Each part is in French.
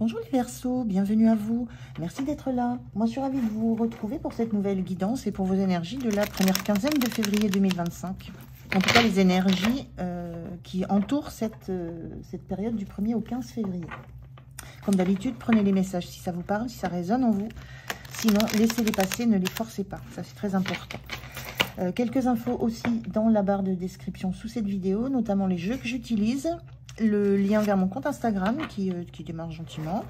Bonjour les Verseaux, bienvenue à vous. Merci d'être là. Moi, je suis ravie de vous retrouver pour cette nouvelle guidance et pour vos énergies de la première quinzaine de février 2025. En tout cas, les énergies qui entourent cette période du 1er au 15 février. Comme d'habitude, prenez les messages si ça vous parle, si ça résonne en vous. Sinon, laissez-les passer, ne les forcez pas. Ça, c'est très important. Quelques infos aussi dans la barre de description sous cette vidéo, notamment les jeux que j'utilise. Le lien vers mon compte Instagram qui démarre gentiment.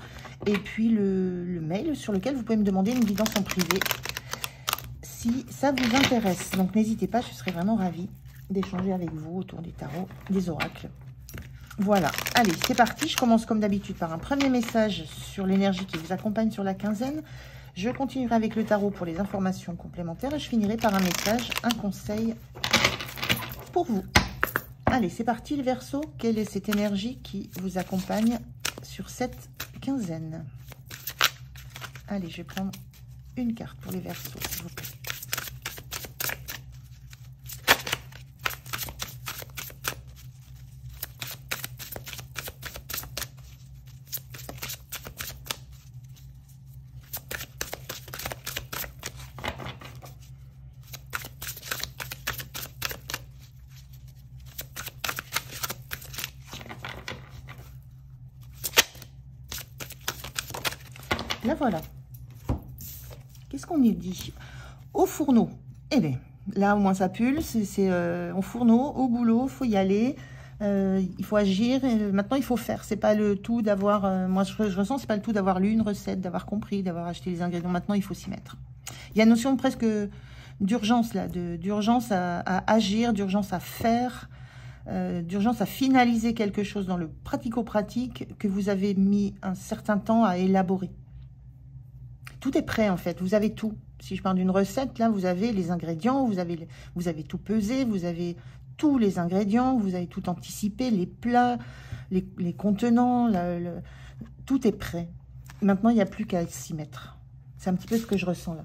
Et puis le mail sur lequel vous pouvez me demander une guidance en privé si ça vous intéresse. Donc n'hésitez pas, je serai vraiment ravie d'échanger avec vous autour des tarots, des oracles. Voilà, allez, c'est parti. Je commence comme d'habitude par un premier message sur l'énergie qui vous accompagne sur la quinzaine. Je continuerai avec le tarot pour les informations complémentaires et je finirai par un message, un conseil pour vous. Allez, c'est parti les Verseaux. Quelle est cette énergie qui vous accompagne sur cette quinzaine? Allez, je vais prendre une carte pour les Verseaux, s'il vous plaît. Là, voilà. Qu'est-ce qu'on y dit? Au fourneau. Eh bien, là, au moins, ça pulse. C'est au fourneau, au boulot, il faut y aller. Il faut agir. Maintenant, il faut faire. C'est pas le tout d'avoir... moi, je ressens, c'est pas le tout d'avoir lu une recette, d'avoir compris, d'avoir acheté les ingrédients. Maintenant, il faut s'y mettre. Il y a une notion presque d'urgence, là. D'urgence à agir, d'urgence à faire, d'urgence à finaliser quelque chose dans le pratico-pratique que vous avez mis un certain temps à élaborer. Tout est prêt en fait, vous avez tout. Si je parle d'une recette, là vous avez les ingrédients, vous avez tout pesé, vous avez tous les ingrédients, vous avez tout anticipé, les plats, les contenants, tout est prêt. Maintenant, il n'y a plus qu'à s'y mettre. C'est un petit peu ce que je ressens là.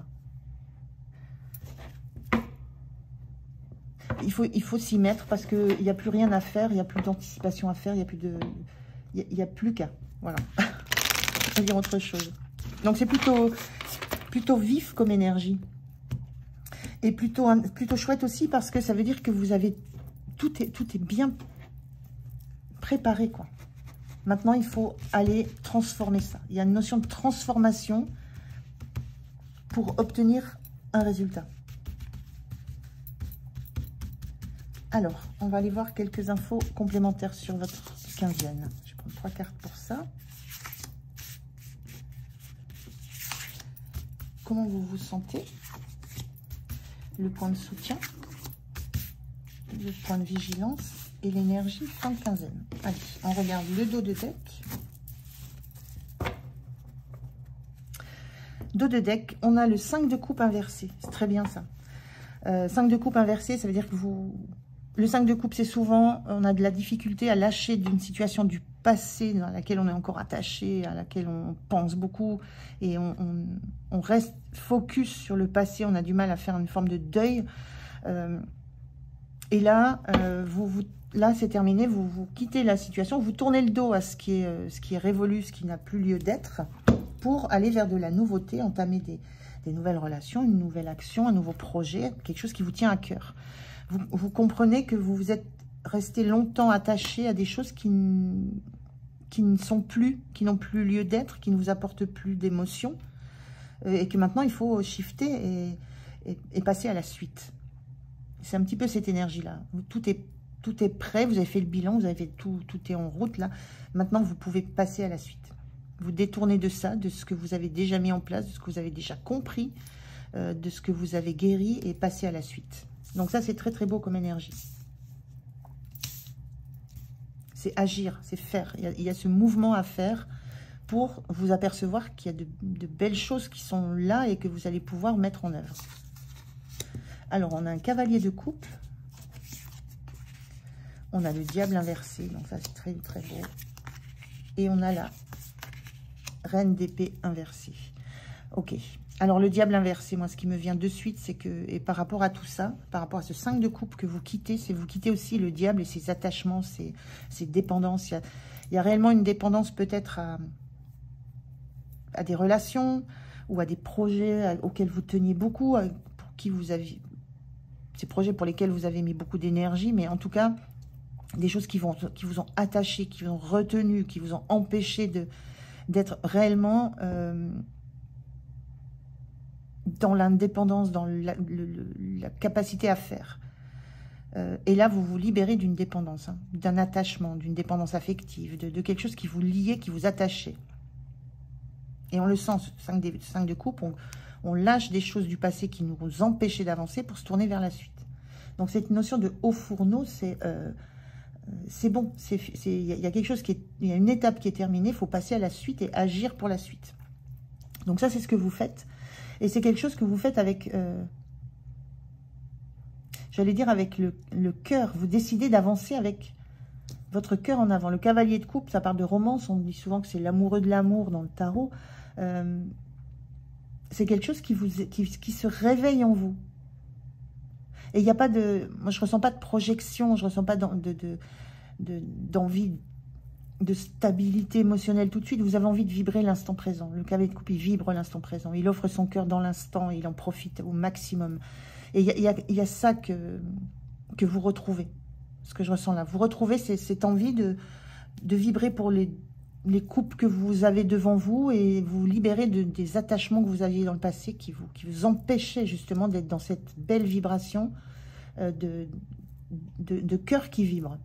Il faut s'y mettre parce qu'il n'y a plus rien à faire, il n'y a plus d'anticipation à faire, il n'y a plus qu'à. Voilà. Je vais dire autre chose. Donc, c'est plutôt vif comme énergie. Et plutôt chouette aussi parce que ça veut dire que vous avez... Tout est bien préparé, quoi. Maintenant, il faut aller transformer ça. Il y a une notion de transformation pour obtenir un résultat. Alors, on va aller voir quelques infos complémentaires sur votre quinzaine. Je vais prendre 3 cartes pour ça. Comment vous vous sentez? Le point de soutien, le point de vigilance et l'énergie fin de quinzaine. Allez, on regarde le dos de deck. Dos de deck, on a le 5 de coupe inversé. C'est très bien ça. 5 de coupe inversé, ça veut dire que vous... Le 5 de coupe, c'est souvent, on a de la difficulté à lâcher d'une situation du passé dans laquelle on est encore attaché, à laquelle on pense beaucoup et on reste focus sur le passé, on a du mal à faire une forme de deuil. Et là, là c'est terminé, vous quittez la situation, vous tournez le dos à ce qui est révolu, ce qui n'a plus lieu d'être, pour aller vers de la nouveauté, entamer des nouvelles relations, une nouvelle action, un nouveau projet, quelque chose qui vous tient à cœur. Vous comprenez que vous vous êtes resté longtemps attaché à des choses qui ne sont plus, qui n'ont plus lieu d'être, qui ne vous apportent plus d'émotion, et que maintenant il faut shifter et passer à la suite. C'est un petit peu cette énergie-là. Tout est prêt, vous avez fait le bilan, vous avez fait tout est en route là. Maintenant, vous pouvez passer à la suite. Vous détournez de ça, de ce que vous avez déjà mis en place, de ce que vous avez déjà compris, de ce que vous avez guéri et passer à la suite. Donc ça, c'est très très beau comme énergie. C'est agir, c'est faire. Il y a ce mouvement à faire pour vous apercevoir qu'il y a de belles choses qui sont là et que vous allez pouvoir mettre en œuvre. Alors, on a un cavalier de coupe. On a le diable inversé. Donc ça, c'est très très beau. Et on a la reine d'épée inversée. Ok. Alors, le diable inversé, moi, ce qui me vient de suite, c'est que, et par rapport à tout ça, par rapport à ce 5 de coupe que vous quittez, c'est vous quittez aussi le diable et ses attachements, ses dépendances. Il y a réellement une dépendance peut-être à des relations ou à des projets auxquels vous teniez beaucoup, pour qui vous avez... Ces projets pour lesquels vous avez mis beaucoup d'énergie, mais en tout cas, des choses qui vous ont attaché, qui vous ont retenu, qui vous ont empêché d'être réellement dans l'indépendance, dans la capacité à faire. Et là, vous vous libérez d'une dépendance, hein, d'un attachement, d'une dépendance affective, de quelque chose qui vous liait, qui vous attachait. Et on le sent, 5 de coupe, on lâche des choses du passé qui nous empêchaient d'avancer pour se tourner vers la suite. Donc cette notion de haut fourneau, c'est bon. Il y a quelque chose il y a une étape qui est terminée, il faut passer à la suite et agir pour la suite. Donc ça, c'est ce que vous faites. Et c'est quelque chose que vous faites avec, j'allais dire avec le cœur. Vous décidez d'avancer avec votre cœur en avant. Le cavalier de coupe, ça parle de romance. On dit souvent que c'est l'amoureux de l'amour dans le tarot. C'est quelque chose qui se réveille en vous. Et il n'y a pas de... Moi, je ne ressens pas de projection, je ne ressens pas d'envie, de stabilité émotionnelle tout de suite. Vous avez envie de vibrer l'instant présent. Le cavalier de coupe, il vibre l'instant présent. Il offre son cœur dans l'instant, il en profite au maximum. Et il y a ça que vous retrouvez, ce que je ressens là. Vous retrouvez cette envie de vibrer pour les coupes que vous avez devant vous et vous libérer des attachements que vous aviez dans le passé qui vous empêchaient justement d'être dans cette belle vibration de cœur qui vibre.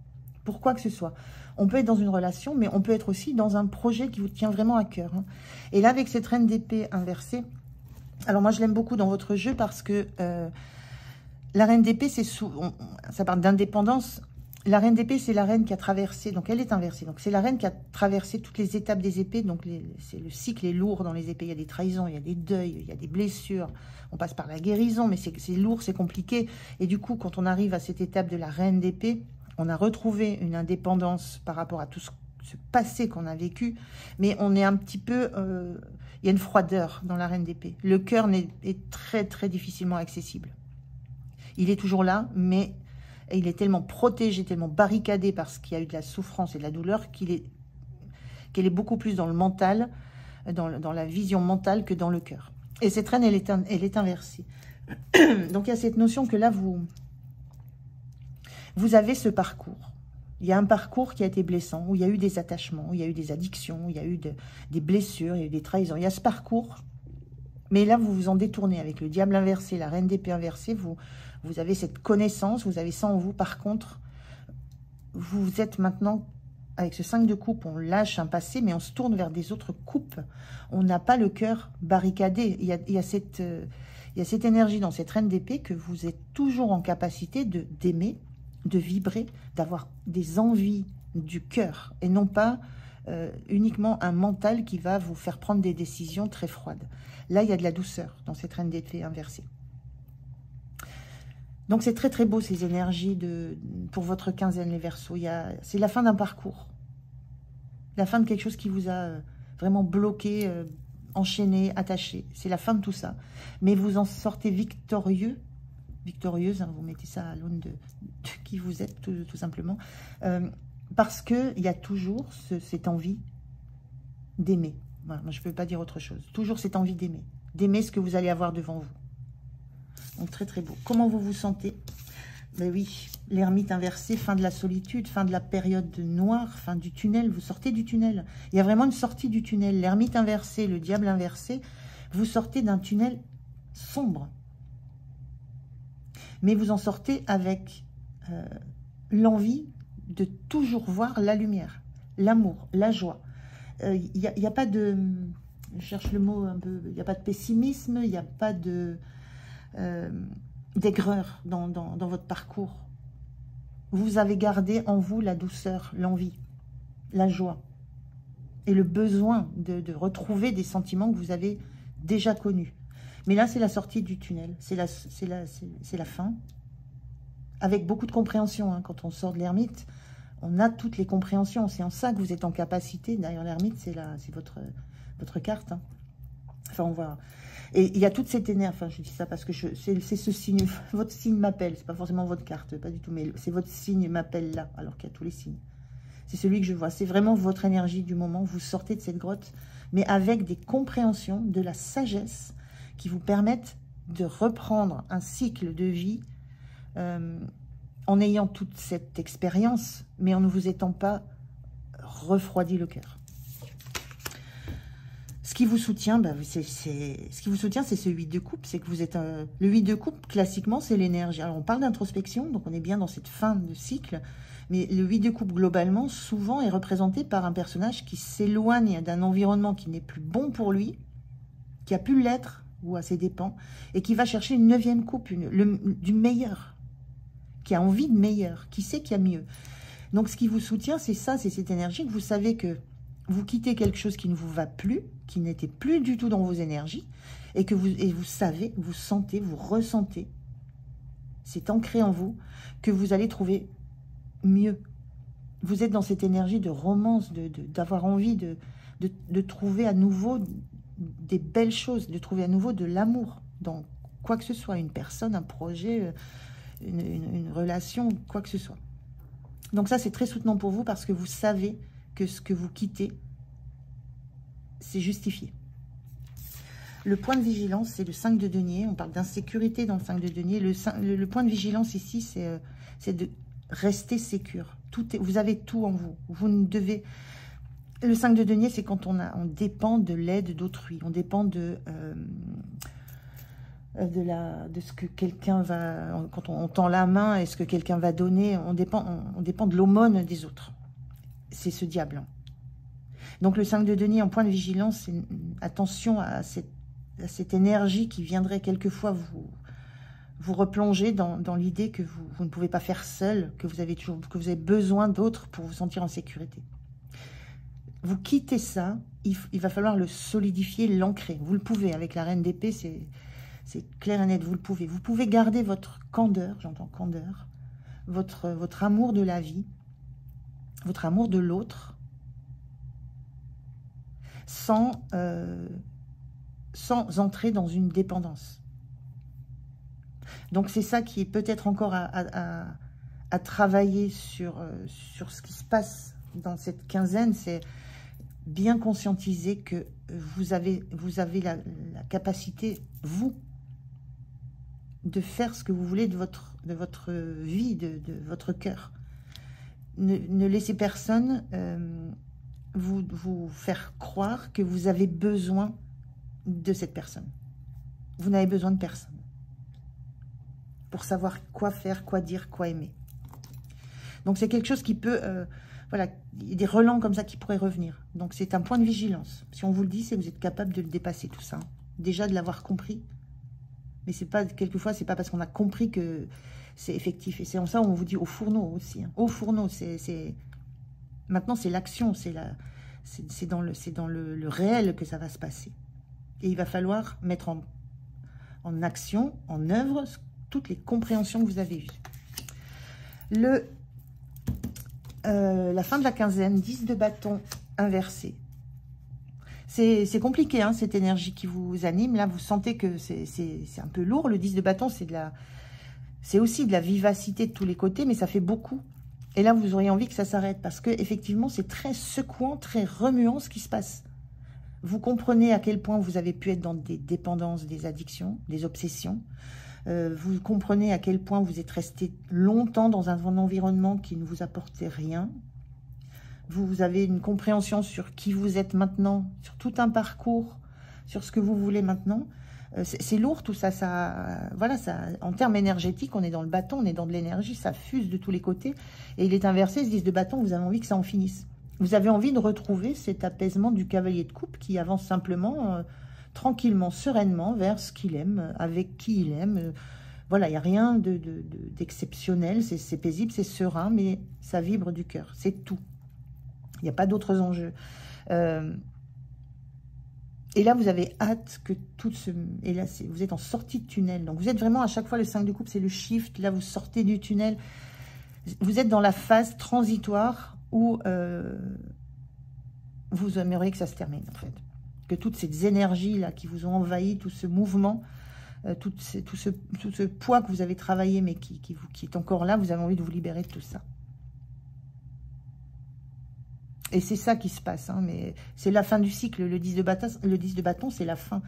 Pour quoi que ce soit. On peut être dans une relation, mais on peut être aussi dans un projet qui vous tient vraiment à cœur. Hein. Et là, avec cette reine d'épée inversée, alors moi je l'aime beaucoup dans votre jeu parce que la reine d'épée, ça parle d'indépendance. La reine d'épée, c'est la reine qui a traversé, donc elle est inversée. Donc c'est la reine qui a traversé toutes les étapes des épées. Donc le cycle est lourd dans les épées. Il y a des trahisons, il y a des deuils, il y a des blessures. On passe par la guérison, mais c'est lourd, c'est compliqué. Et du coup, quand on arrive à cette étape de la reine d'épée, on a retrouvé une indépendance par rapport à tout ce passé qu'on a vécu. Mais on est un petit peu... il y a une froideur dans la reine d'épée. Le cœur est très, très difficilement accessible. Il est toujours là, mais... Et il est tellement protégé, tellement barricadé parce qu'il y a eu de la souffrance et de la douleur qu'elle est beaucoup plus dans le mental, dans la vision mentale que dans le cœur. Et cette reine, elle est inversée. Donc il y a cette notion que là, vous avez ce parcours. Il y a un parcours qui a été blessant, où il y a eu des attachements, où il y a eu des addictions, où il y a eu des blessures, il y a eu des trahisons. Il y a ce parcours, mais là, vous vous en détournez avec le diable inversé, la reine d'épée inversée, vous avez cette connaissance, vous avez ça en vous. Par contre, vous êtes maintenant, avec ce 5 de coupe, on lâche un passé, mais on se tourne vers des autres coupes. On n'a pas le cœur barricadé. Il y a cette énergie dans cette reine d'épée que vous êtes toujours en capacité d'aimer, de vibrer, d'avoir des envies du cœur, et non pas uniquement un mental qui va vous faire prendre des décisions très froides. Là, il y a de la douceur dans cette reine d'épée inversée. Donc, c'est très, très beau, ces énergies pour votre quinzaine, les Verseaux. C'est la fin d'un parcours. La fin de quelque chose qui vous a vraiment bloqué, enchaîné, attaché. C'est la fin de tout ça. Mais vous en sortez victorieux, victorieuse, hein, vous mettez ça à l'aune de qui vous êtes, tout simplement. Parce qu'il y a toujours cette envie d'aimer. Voilà, moi, je ne peux pas dire autre chose. Toujours cette envie d'aimer. D'aimer ce que vous allez avoir devant vous. Donc, très, très beau. Comment vous vous sentez? Ben oui, l'ermite inversé, fin de la solitude, fin de la période noire, fin du tunnel. Vous sortez du tunnel. Il y a vraiment une sortie du tunnel. L'ermite inversé, le diable inversé, vous sortez d'un tunnel sombre. Mais vous en sortez avec l'envie de toujours voir la lumière, l'amour, la joie. Il n'y a pas de... Je cherche le mot un peu... Il n'y a pas de pessimisme, il n'y a pas de... d'aigreur dans votre parcours. Vous avez gardé en vous la douceur, l'envie, la joie et le besoin de retrouver des sentiments que vous avez déjà connus. Mais là, c'est la sortie du tunnel, c'est la fin, avec beaucoup de compréhension. Hein. Quand on sort de l'ermite, on a toutes les compréhensions. C'est en ça que vous êtes en capacité. D'ailleurs, l'ermite, c'est votre carte. Hein. Enfin, on voit... Et il y a toute cette énergie, enfin je dis ça parce que c'est ce signe, votre signe m'appelle, c'est pas forcément votre carte, pas du tout, mais c'est votre signe m'appelle là, alors qu'il y a tous les signes. C'est celui que je vois, c'est vraiment votre énergie du moment, vous sortez de cette grotte, mais avec des compréhensions, de la sagesse qui vous permettent de reprendre un cycle de vie en ayant toute cette expérience, mais en ne vous étant pas refroidi le cœur. Ce qui vous soutient, c'est ce 8 de coupe, c'est que vous êtes... le 8 de coupe, classiquement, c'est l'énergie. Alors, on parle d'introspection, donc on est bien dans cette fin de cycle, mais le 8 de coupe, globalement, souvent est représenté par un personnage qui s'éloigne d'un environnement qui n'est plus bon pour lui, qui a pu l'être, ou à ses dépens, et qui va chercher une 9e coupe, du meilleur, qui a envie de meilleur, qui sait qu'il y a mieux. Donc, ce qui vous soutient, c'est ça, c'est cette énergie que vous savez que vous quittez quelque chose qui ne vous va plus, qui n'était plus du tout dans vos énergies, et que vous savez, vous sentez, vous ressentez, c'est ancré en vous, que vous allez trouver mieux. Vous êtes dans cette énergie de romance, d'avoir envie de trouver à nouveau des belles choses, de trouver à nouveau de l'amour dans quoi que ce soit, une personne, un projet, une relation, quoi que ce soit. Donc ça, c'est très soutenant pour vous parce que vous savez que ce que vous quittez, c'est justifié. Le point de vigilance, c'est le 5 de denier. On parle d'insécurité dans le 5 de denier. Le point de vigilance ici, c'est de rester sécure. Vous avez tout en vous. Vous ne devez... Le 5 de denier, c'est quand on dépend de l'aide d'autrui. On dépend de ce que quelqu'un va... Quand on tend la main et ce que quelqu'un va donner, on dépend de l'aumône des autres. C'est ce diable. Donc le 5 de denier en point de vigilance, c'est attention à cette énergie qui viendrait quelquefois vous replonger dans l'idée que vous ne pouvez pas faire seul, que vous avez besoin d'autres pour vous sentir en sécurité. Vous quittez ça, il va falloir le solidifier, l'ancrer. Vous le pouvez, avec la reine d'épée, c'est clair et net, vous le pouvez. Vous pouvez garder votre candeur, j'entends candeur, votre amour de la vie, votre amour de l'autre, sans entrer dans une dépendance. Donc c'est ça qui est peut-être encore à travailler sur ce qui se passe dans cette quinzaine, c'est bien conscientiser que vous avez la capacité, vous, de faire ce que vous voulez de votre vie, de votre cœur. Ne laissez personne vous faire croire que vous avez besoin de cette personne. Vous n'avez besoin de personne pour savoir quoi faire, quoi dire, quoi aimer. Donc c'est quelque chose qui peut... voilà, il y a des relents comme ça qui pourraient revenir. Donc c'est un point de vigilance. Si on vous le dit, c'est que vous êtes capable de le dépasser tout ça. Déjà de l'avoir compris. Mais c'est pas, quelquefois, c'est pas parce qu'on a compris que c'est effectif. Et c'est en ça où on vous dit au fourneau aussi. Hein. Au fourneau, maintenant c'est l'action, c'est dans le réel que ça va se passer. Et il va falloir mettre en action, en œuvre, toutes les compréhensions que vous avez eues. La fin de la quinzaine, 10 de bâton inversé. C'est compliqué, hein, cette énergie qui vous anime. Là, vous sentez que c'est un peu lourd. Le 10 de bâton, c'est aussi de la vivacité de tous les côtés, mais ça fait beaucoup. Et là, vous auriez envie que ça s'arrête parce que effectivement, c'est très secouant, très remuant ce qui se passe. Vous comprenez à quel point vous avez pu être dans des dépendances, des addictions, des obsessions. Vous comprenez à quel point vous êtes resté longtemps dans un environnement qui ne vous apportait rien. Vous avez une compréhension sur qui vous êtes maintenant, sur tout un parcours, sur ce que vous voulez maintenant. C'est lourd tout ça. Voilà, en termes énergétiques, on est dans le bâton, on est dans de l'énergie, ça fuse de tous les côtés. Et il est inversé, ce 10 de bâton, vous avez envie que ça en finisse. Vous avez envie de retrouver cet apaisement du cavalier de coupe qui avance simplement, tranquillement, sereinement vers ce qu'il aime, avec qui il aime. Voilà, il n'y a rien d'exceptionnel, c'est paisible, c'est serein, mais ça vibre du cœur, c'est tout. Il n'y a pas d'autres enjeux. Et là, vous avez hâte que tout se... Et là, vous êtes en sortie de tunnel. Donc, vous êtes vraiment, à chaque fois, le 5 de coupe, c'est le shift. Là, vous sortez du tunnel. Vous êtes dans la phase transitoire où vous aimeriez que ça se termine, en fait. Que toutes ces énergies-là qui vous ont envahi, tout ce mouvement, tout ce poids que vous avez travaillé, mais qui est encore là, vous avez envie de vous libérer de tout ça. Et c'est ça qui se passe, hein, mais c'est la fin du cycle. Le 10 de bâton, c'est la fin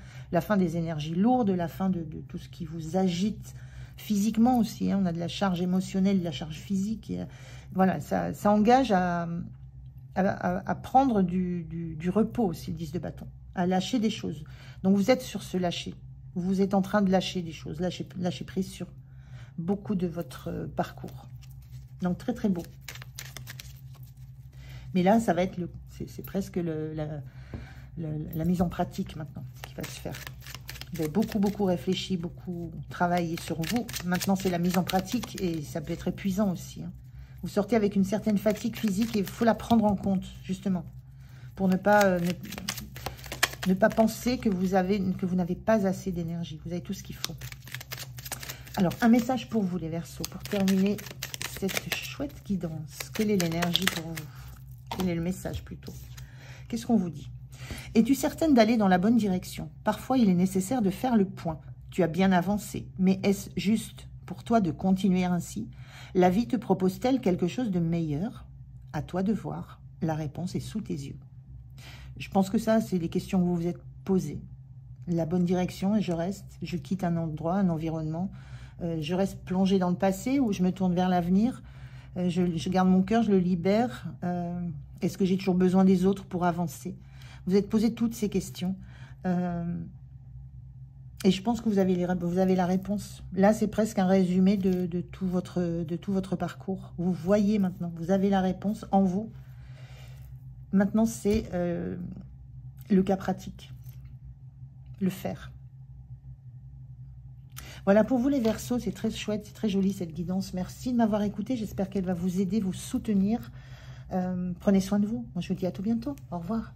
des énergies lourdes, la fin de tout ce qui vous agite physiquement aussi. Hein. On a de la charge émotionnelle, de la charge physique. Et, voilà, ça engage à prendre du repos aussi, le 10 de bâton, à lâcher des choses. Donc vous êtes sur ce lâcher. Vous êtes en train de lâcher des choses, lâcher prise sur beaucoup de votre parcours. Donc très très beau. Mais là, ça va être c'est presque la mise en pratique maintenant qui va se faire. Vous avez beaucoup réfléchi, beaucoup travaillé sur vous. Maintenant, c'est la mise en pratique et ça peut être épuisant aussi. Hein. Vous sortez avec une certaine fatigue physique et il faut la prendre en compte, justement, pour ne pas penser que vous n'avez pas assez d'énergie. Vous avez tout ce qu'il faut. Alors, un message pour vous, les Verseaux, pour terminer cette chouette guidance. Quelle est l'énergie pour vous? Quel est le message plutôt? Qu'est-ce qu'on vous dit? Es-tu certaine d'aller dans la bonne direction? Parfois, il est nécessaire de faire le point. Tu as bien avancé, mais est-ce juste pour toi de continuer ainsi? La vie te propose-t-elle quelque chose de meilleur? À toi de voir. La réponse est sous tes yeux. Je pense que ça, c'est les questions que vous vous êtes posées. La bonne direction, et je quitte un endroit, un environnement. Je reste plongée dans le passé ou je me tourne vers l'avenir. Je garde mon cœur, je le libère. Est-ce que j'ai toujours besoin des autres pour avancer? Vous êtes posé toutes ces questions. Et je pense que vous avez la réponse. Là, c'est presque un résumé de tout votre parcours. Vous voyez maintenant, vous avez la réponse en vous. Maintenant, c'est le cas pratique. Le faire. Voilà, pour vous les Verseaux, c'est très chouette, c'est très joli cette guidance. Merci de m'avoir écouté, j'espère qu'elle va vous aider, vous soutenir. Prenez soin de vous. Moi, je vous dis à tout bientôt. Au revoir.